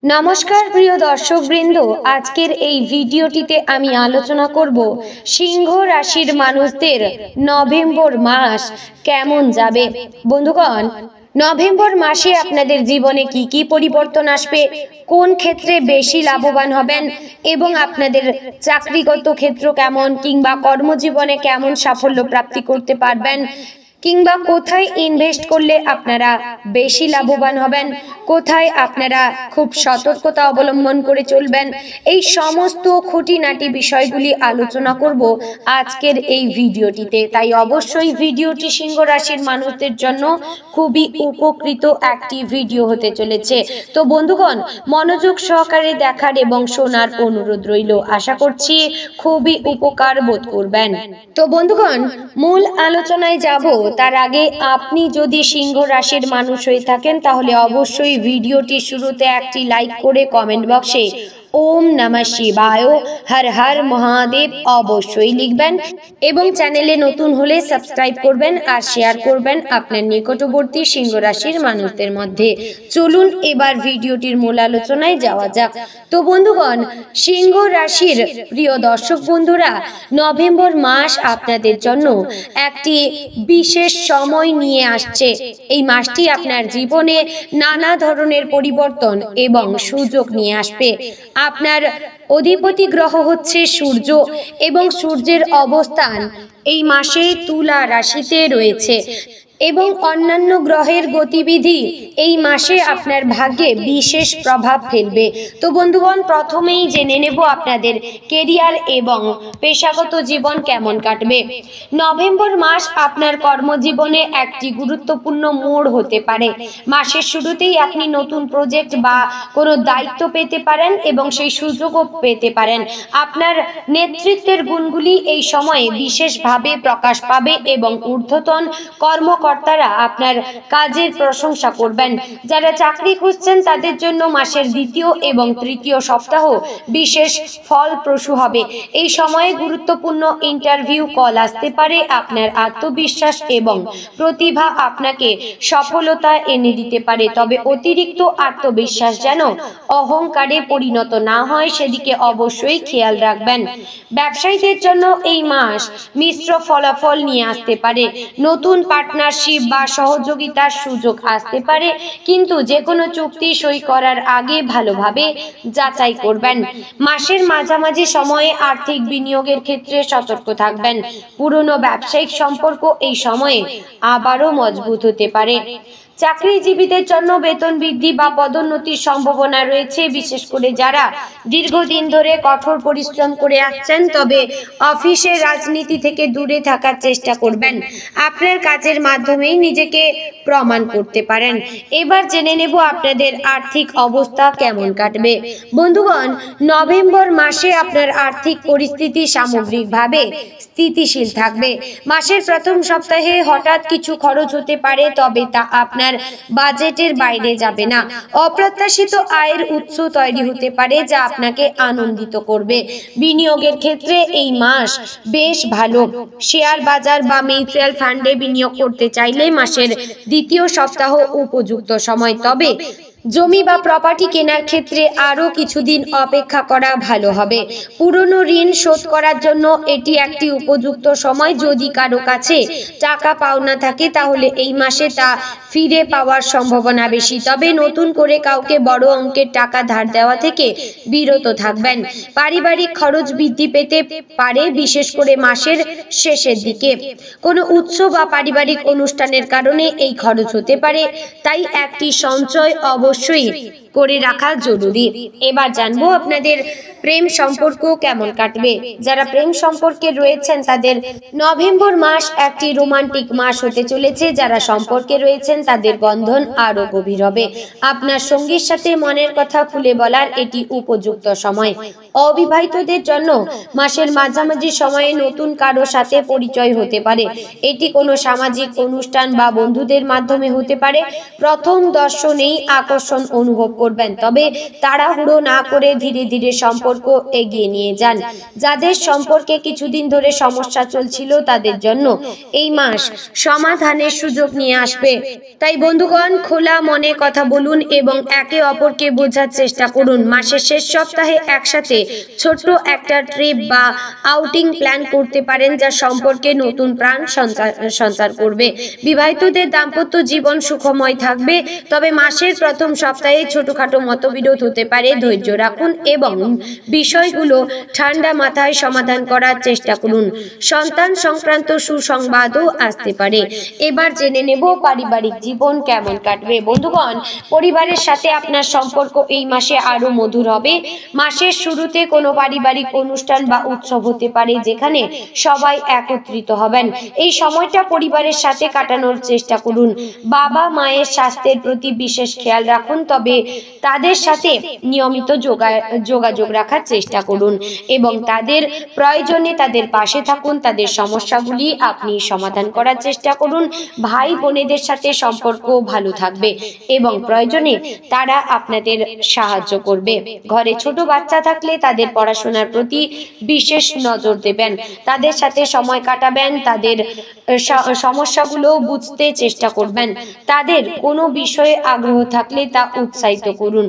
নমস্কার প্রিয় দর্শকবৃন্দ, আজকের এই ভিডিওটিতে আমি আলোচনা করব সিংহ রাশির মানুষদের নভেম্বর মাস কেমন যাবে। বন্ধুগণ, নভেম্বর মাসে আপনাদের জীবনে কি কি পরিবর্তন আসবে, কোন ক্ষেত্রে বেশি লাভবান হবেন এবং আপনাদের চাকরিগত ক্ষেত্র কেমন কিংবা কর্মজীবনে কেমন সাফল্য প্রাপ্তি করতে পারবেন, কিংবা কোথায় ইনভেস্ট করলে আপনারা বেশি লাভবান হবেন, কোথায় আপনারা খুব সতর্কতা অবলম্বন করে চলবেন, এই সমস্ত খুঁটিনাটি বিষয়গুলি আলোচনা করব আজকের এই ভিডিওটিতে। তাই অবশ্যই ভিডিওটি সিংহ রাশির মানুষদের জন্য খুবই উপকৃত একটি ভিডিও হতে চলেছে। তো বন্ধুগণ, মনোযোগ সহকারে দেখার এবং শোনার অনুরোধ রইল। আশা করছি খুবই উপকার বোধ করবেন। তো বন্ধুগণ, মূল আলোচনায় যাব তার আগে আপনি যদি সিংহ রাশির মানুষ হয়ে থাকেন তাহলে অবশ্যই ভিডিওটি শুরুতে একটি লাইক করে কমেন্ট বক্সে ওম নমঃ শিবায় হর হর মহাদেব অবশ্যই লিখবেন এবং চ্যানেলে নতুন হলে সাবস্ক্রাইব করবেন আর শেয়ার করবেন আপনার নিকটবর্তী সিংহ রাশির মানুষদের মধ্যে। চলুন এবার ভিডিওটির মূল আলোচনায় যাওয়া যাক। তো বন্ধুগণ, সিংহ রাশির প্রিয় দর্শক বন্ধুরা, নভেম্বর মাস আপনাদের জন্য একটি বিশেষ সময় নিয়ে আসছে। এই মাসটি আপনার জীবনে নানা ধরনের পরিবর্তন এবং সুযোগ নিয়ে আসবে। আপনার অধিপতি গ্রহ হচ্ছে সূর্য এবং সূর্যের অবস্থান এই মাসে তুলা রাশিতে রয়েছে এবং অন্যান্য গ্রহের গতিবিধি এই মাসে আপনার ভাগ্যে বিশেষ প্রভাব ফেলবে। তো বন্ধুগণ, প্রথমেই জেনে নেব আপনাদের কেরিয়ার এবং পেশাগত জীবন কেমন কাটবে। নভেম্বর মাস আপনার কর্মজীবনে একটি গুরুত্বপূর্ণ মোড় হতে পারে। মাসের শুরুতেই আপনি নতুন প্রজেক্ট বা কোনো দায়িত্ব পেতে পারেন এবং সেই সুযোগও পেতে পারেন। আপনার নেতৃত্বের গুণগুলি এই সময়ে বিশেষভাবে প্রকাশ পাবে এবং ঊর্ধ্বতন কর্মকর্তারা আপনার কাজের প্রশংসা করবেন। যারা চাকরি খুঁজছেন তাদের জন্য মাসের দ্বিতীয় এবং তৃতীয় সপ্তাহ বিশেষ ফলপ্রসূ হবে। এই সময়ে গুরুত্বপূর্ণ ইন্টারভিউ কল আসতে পারে। আপনার আত্মবিশ্বাস এবং প্রতিভা আপনাকে সফলতা এনে দিতে পারে, তবে অতিরিক্ত আত্মবিশ্বাস যেন অহংকারে পরিণত না হয় সেদিকে অবশ্যই খেয়াল রাখবেন। ব্যবসায়ীদের জন্য এই মাস মিশ্র ফলাফল নিয়ে আসতে পারে। নতুন পার্টনারশিপ বা সহযোগিতার সুযোগ আসতে পারে, কিন্তু যে কোনো চুক্তি সই করার আগে ভালোভাবে যাচাই করবেন। মাসের মাঝামাঝি সময়ে আর্থিক বিনিয়োগের ক্ষেত্রে সতর্ক থাকবেন। পুরনো ব্যবসায়িক সম্পর্ক এই সময়ে আবারও মজবুত হতে পারে। চাকরিজীবীদের জন্য বেতন বৃদ্ধি বা পদোন্নতির সম্ভাবনা রয়েছে, বিশেষ করে যারা দীর্ঘদিন ধরে কঠোর পরিশ্রম করে আসছেন। তবে অফিসের রাজনীতি থেকে দূরে থাকার চেষ্টা করবেন। আপনার কাজের মাধ্যমেই নিজেকে প্রমাণ করতে পারেন। এবার জেনে নেব আপনাদের আর্থিক অবস্থা কেমন কাটবে। বন্ধুগণ, নভেম্বর মাসে আপনার আর্থিক পরিস্থিতি সামগ্রিকভাবে স্থিতিশীল থাকবে। মাসের প্রথম সপ্তাহে হঠাৎ কিছু খরচ হতে পারে, তবে তা আপনার বাজেটের বাইরে যাবে না। অপ্রত্যাশিত আয়ের উৎস তৈরি হতে পারে যা আপনাকে আনন্দিত করবে। বিনিয়োগের ক্ষেত্রে এই মাস বেশ ভালো। শেয়ার বাজার বা মিউচুয়াল ফান্ডে বিনিয়োগ করতে চাইলে মাসের দ্বিতীয় সপ্তাহ উপযুক্ত সময়, তবে জমি বা প্রপার্টি কেনার ক্ষেত্রে আরও কিছুদিন অপেক্ষা করা ভালো হবে। পুরনো ঋণ শোধ করার জন্য এটি একটি উপযুক্ত সময়। যদি কারো কাছে টাকা পাওনা থাকে তাহলে এই মাসে তা ফিরে পাওয়ার সম্ভাবনা বেশি, তবে নতুন করে কাউকে বড় অঙ্কের টাকা ধার দেওয়া থেকে বিরত থাকবেন। পারিবারিক খরচ বৃদ্ধি পেতে পারে, বিশেষ করে মাসের শেষের দিকে। কোনো উৎসব বা পারিবারিক অনুষ্ঠানের কারণে এই খরচ হতে পারে, তাই একটি সঞ্চয় অবশ্যই করে রাখা জরুরি। এবার জানবো আপনাদের প্রেম সম্পর্ক কেমন কাটবে। যারা প্রেম সম্পর্কে রয়েছেন তাদের নভেম্বর মাস একটি রোমান্টিক মাস হতে চলেছে। যারা সম্পর্কে রয়েছেন তাদের বন্ধন আরো গভীর হবে। আপনার সঙ্গীর সাথে মনের কথা খুলে বলার এটি উপযুক্ত সময়। অবিবাহিতদের জন্য মাসের মাঝামাঝি সময়ে নতুন কারো সাথে পরিচয় হতে পারে। এটি কোনো সামাজিক অনুষ্ঠান বা বন্ধুদের মাধ্যমে হতে পারে। প্রথম দর্শনেই আকর্ষণ অনুভব করবেন, তবে তাড়াহুড়ো না করে ধীরে ধীরে সম্পর্ক এগিয়ে নিয়ে যান। যাদের সম্পর্কে কিছুদিন ধরে সমস্যা চলছিল তাদের জন্য এই মাস সমাধানের সুযোগ নিয়ে আসবে। তাই বন্ধুগণ, খোলা মনে কথা বলুন এবং একে অপরকে বোঝার চেষ্টা করুন। মাসের শেষ সপ্তাহে একসাথে ছোট্ট একটা ট্রিপ বা আউটিং প্ল্যান করতে পারেন, যা সম্পর্কে নতুন প্রাণ সঞ্চার করবে। বিবাহিতদের দাম্পত্য জীবন সুখময় থাকবে, তবে মাসের প্রথম সপ্তাহে ছোটখাটো মতবিরোধ হতে পারে। ধৈর্য রাখুন এবং বিষয়গুলো ঠান্ডা মাথায় সমাধান করার চেষ্টা করুন। সন্তান সংক্রান্ত সুসংবাদও আসতে পারে। এবার জেনে নেব পারিবারিক জীবন কেমন কাটবে। বন্ধুগণ, পরিবারের সাথে আপনার সম্পর্ক এই মাসে আরো মধুর হবে। মাসের শুরুতে কোনো পারিবারিক অনুষ্ঠান বা উৎসব হতে পারে, যেখানে সবাই একত্রিত হবেন। এই সময়টা পরিবারের সাথে কাটানোর চেষ্টা করুন। বাবা মায়ের স্বাস্থ্যের প্রতি বিশেষ খেয়াল রাখুন, তবে তাদের সাথে নিয়মিত যোগাযোগ রাখার চেষ্টা করুন এবং তাদের প্রয়োজনে তাদের পাশে থাকুন। তাদের সমস্যাগুলি আপনি সমাধান করার চেষ্টা করুন। ভাই বোনেদের সাথে সম্পর্ক ভালো থাকবে এবং প্রয়োজনে তারা আপনাদের সাহায্য করবে। ঘরে ছোট বাচ্চা থাকলে তাদের পড়াশোনার প্রতি বিশেষ নজর দেবেন। তাদের সাথে সময় কাটাবেন, তাদের সমস্যাগুলো বুঝতে চেষ্টা করবেন। তাদের কোনো বিষয়ে আগ্রহ থাকলে তা উৎসাহিত করুন।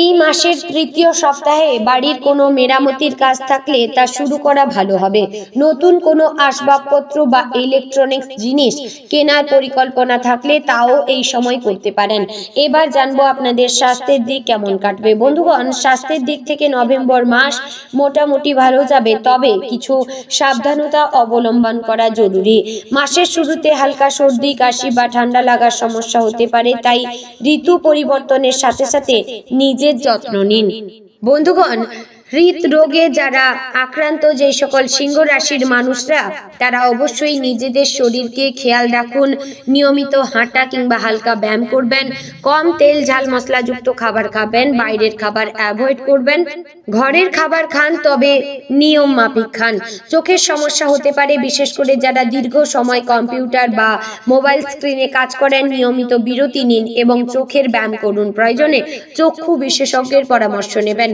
এই মাসের তৃতীয় সপ্তাহে বাড়ির কোনো মেরামতির কাজ থাকলে তা শুরু করা ভালো হবে। নতুন কোনো আসবাবপত্র বা ইলেকট্রনিক্স জিনিস কেনার পরিকল্পনা থাকলে তাও এই সময় করতে পারেন। এবার জানবো আপনাদের স্বাস্থ্যের দিক কেমন কাটবে। বন্ধুগণ, স্বাস্থ্যের দিক থেকে নভেম্বর মাস মোটামুটি ভালো যাবে, তবে কিছু সাবধানতা অবলম্বন করা জরুরি। মাসের শুরুতে হালকা সর্দি, কাশি বা ঠান্ডা লাগার সমস্যা হতে পারে, তাই ঋতু পরিবর্তনের সাথে সাথে নিজের যত্ন নিন। বন্ধুগণ, হৃদরোগে যারা আক্রান্ত, যে সকল সিংহ রাশির মানুষরা, তারা অবশ্যই নিজেদের শরীরকে খেয়াল রাখুন। নিয়মিত হাঁটা কিংবা হালকা ব্যায়াম করবেন। কম তেল ঝাল মশলাযুক্ত খাবার খাবেন। বাইরের খাবার অ্যাভয়েড করবেন। ঘরের খাবার খান, তবে নিয়ম মাফিক খান। চোখের সমস্যা হতে পারে, বিশেষ করে যারা দীর্ঘ সময় কম্পিউটার বা মোবাইল স্ক্রিনে কাজ করেন। নিয়মিত বিরতি নিন এবং চোখের ব্যায়াম করুন। প্রয়োজনে চক্ষু বিশেষজ্ঞের পরামর্শ নেবেন।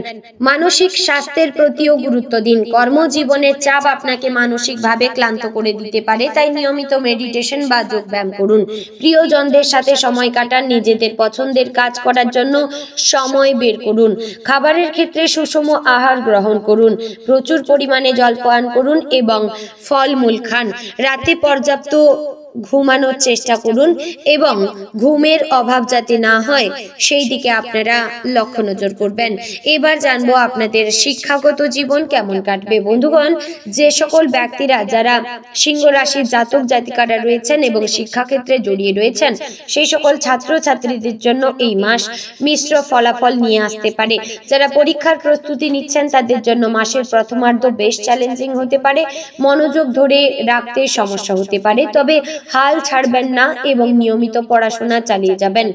মানসিক স্বাস্থ্যের প্রতিও গুরুত্ব দিন। কর্মজীবনের চাপ আপনাকে মানসিকভাবে ক্লান্ত করে দিতে পারে, তাই নিয়মিত মেডিটেশন বা যোগ ব্যায়াম করুন। প্রিয়জনদের সাথে সময় কাটান। নিজেদের পছন্দের কাজ করার জন্য সময় বের করুন। খাবারের ক্ষেত্রে সুষম আহার গ্রহণ করুন। প্রচুর পরিমাণে জল পান করুন এবং ফলমূল খান। রাতে পর্যাপ্ত ঘুমানোর চেষ্টা করুন এবং ঘুমের অভাব যাতে না হয় সেই দিকে আপনারা লক্ষ্য নজর করবেন। এবার জানবো আপনাদের শিক্ষাগত জীবন কেমন কাটবে। বন্ধুগণ, যে সকল ব্যক্তিরা যারা সিংহ রাশির জাতক জাতিকারা রয়েছেন এবং শিক্ষাক্ষেত্রে জড়িয়ে রয়েছেন, সেই সকল ছাত্রছাত্রীদের জন্য এই মাস মিশ্র ফলাফল নিয়ে আসতে পারে। যারা পরীক্ষার প্রস্তুতি নিচ্ছেন তাদের জন্য মাসের প্রথমার্ধ বেশ চ্যালেঞ্জিং হতে পারে। মনোযোগ ধরে রাখতে সমস্যা হতে পারে, তবে হাল ছাড়বেন না এবং নিয়মিত পড়াশোনা চালিয়ে যাবেন।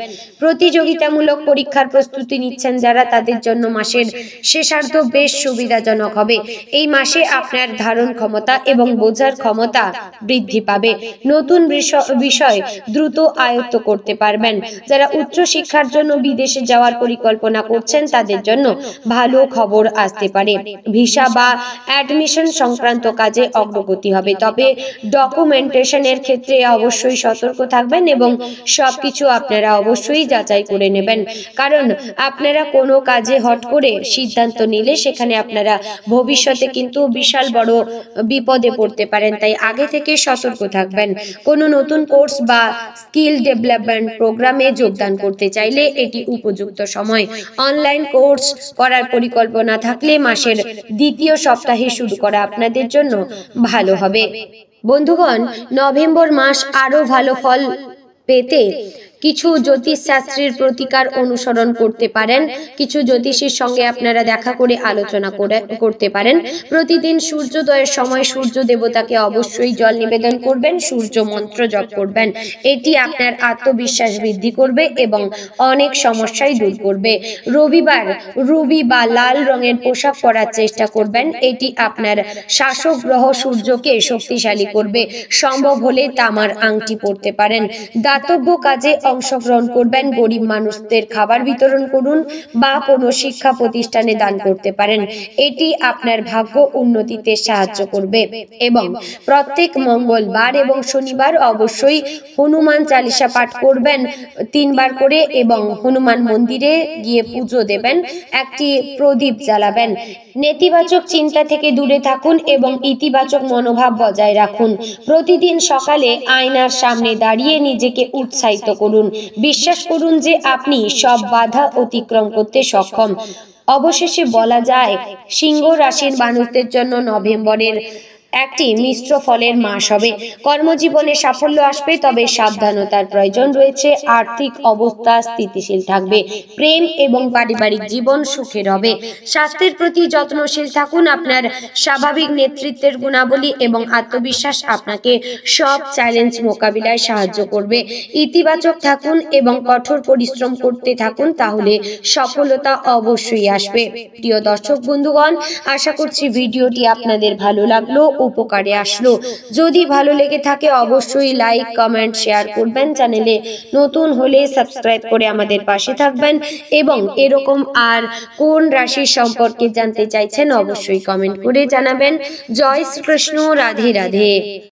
প্রতিযোগিতামূলক পরীক্ষার প্রস্তুতি নিচ্ছেন যারা, তাদের জন্য মাসের শেষার্ধ বেশ সুবিধাজনক হবে। এই মাসে আপনার ধারণ ক্ষমতা এবং বোঝার ক্ষমতা বৃদ্ধি পাবে। নতুন বিষয় দ্রুত আয়ত্ত করতে পারবেন। যারা উচ্চ শিক্ষার জন্য বিদেশে যাওয়ার পরিকল্পনা করছেন তাদের জন্য ভালো খবর আসতে পারে। ভিসা বা অ্যাডমিশন সংক্রান্ত কাজে অগ্রগতি হবে, তবে ডকুমেন্টেশনের ক্ষেত্রে অবশ্যই সতর্ক থাকবেন এবং সবকিছু আপনারা অবশ্যই যাচাই করে নেবেন, কারণ আপনারা কোনো কাজে হট করে সিদ্ধান্ত নিলে সেখানে আপনারা ভবিষ্যতে কিন্তু বিশাল বড় বিপদে পড়তে পারেন। তাই আগে থেকে সতর্ক থাকবেন। কোনো নতুন কোর্স বা স্কিল ডেভেলপমেন্ট প্রোগ্রামে যোগদান করতে চাইলে এটি উপযুক্ত সময়। অনলাইন কোর্স করার পরিকল্পনা থাকলে মাসের দ্বিতীয় সপ্তাহে শুরু করা আপনাদের জন্য ভালো হবে। বন্ধুগণ, নভেম্বর মাস আরো ভালো ফল পেতে কিছু জ্যোতিষশাস্ত্রের প্রতিকার অনুসরণ করতে পারেন। কিছু জ্যোতিষীর সঙ্গে আপনারা দেখা করে আলোচনা করতে পারেন। প্রতিদিন সূর্যোদয়ের সময় সূর্য দেবতাকে অবশ্যই জল নিবেদন করবেন। সূর্য মন্ত্র জপ করবেন। এটি আপনার আত্মবিশ্বাস বৃদ্ধি করবে এবং অনেক সমস্যাই দূর করবে। রবিবার রুবি বা লাল রঙের পোশাক পরার চেষ্টা করবেন। এটি আপনার শাসক গ্রহ সূর্যকে শক্তিশালী করবে। সম্ভব হলে তামার আংটি পরতে পারেন। দাতব্য কাজে অংশগ্রহণ করবেন, গরিব মানুষদের খাবার বিতরণ করুন বা কোনো শিক্ষা প্রতিষ্ঠানে দান করতে পারেন। এটি আপনার ভাগ্য উন্নতিতে সাহায্য করবে। এবং প্রত্যেক মঙ্গলবার এবং শনিবার অবশ্যই হনুমান চালিসা পাঠ করবেন 3 বার করে এবং হনুমান মন্দিরে গিয়ে পুজো দেবেন, একটি প্রদীপ জ্বালাবেন। নেতিবাচক চিন্তা থেকে দূরে থাকুন এবং ইতিবাচক মনোভাব বজায় রাখুন। প্রতিদিন সকালে আয়নার সামনে দাঁড়িয়ে নিজেকে উৎসাহিত করুন। বিশ্বাস করুন যে আপনি সব বাধা অতিক্রম করতে সক্ষম। অবশেষে বলা যায়, সিংহ রাশির মানুষদের জন্য নভেম্বরের একটি মিশ্র ফলের মাস হবে। কর্মজীবনে সাফল্য আসবে, তবে সাবধানতার প্রয়োজন রয়েছে। আর্থিক অবস্থা স্থিতিশীল থাকবে। প্রেম এবং পারিবারিক জীবন সুখের হবে। স্বাস্থ্যের প্রতি যত্নশীল থাকুন। আপনার স্বাভাবিক নেতৃত্বের গুণাবলী এবং আত্মবিশ্বাস আপনাকে সব চ্যালেঞ্জ মোকাবিলায় সাহায্য করবে। ইতিবাচক থাকুন এবং কঠোর পরিশ্রম করতে থাকুন, তাহলে সফলতা অবশ্যই আসবে। প্রিয় দর্শক বন্ধুগণ, আশা করছি ভিডিওটি আপনাদের ভালো লাগলো, উপকারে আসলো। যদি ভালো লেগে থাকে অবশ্যই লাইক, কমেন্ট, শেয়ার করবেন। চ্যানেলে নতুন হলে সাবস্ক্রাইব করে আমাদের পাশে থাকবেন এবং এরকম আর কোন রাশির সম্পর্কে জানতে চাইছেন অবশ্যই কমেন্ট করে জানাবেন। জয় শ্রীকৃষ্ণ, রাধে রাধে।